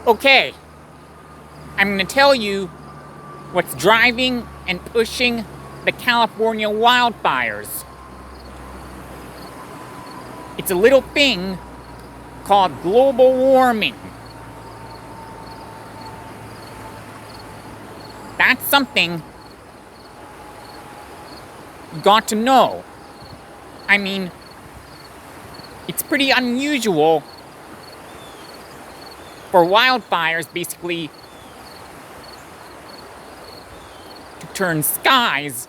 Okay, I'm going to tell you what's driving and pushing the California wildfires. It's a little thing called global warming. That's something you got to know. I mean, it's pretty unusual for wildfires basically to turn skies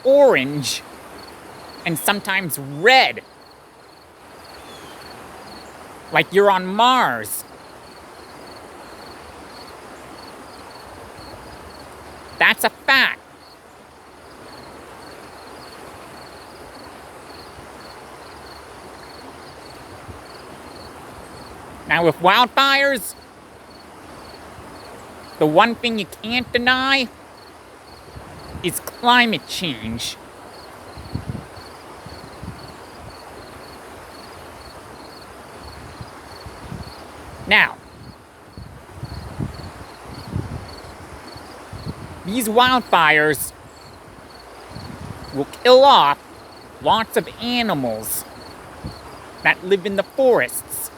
orange and sometimes red, like you're on Mars. That's a fact. Now, with wildfires, the one thing you can't deny is climate change. Now, these wildfires will kill off lots of animals that live in the forests.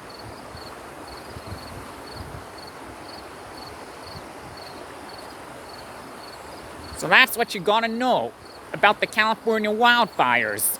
So that's what you gotta know about the California wildfires.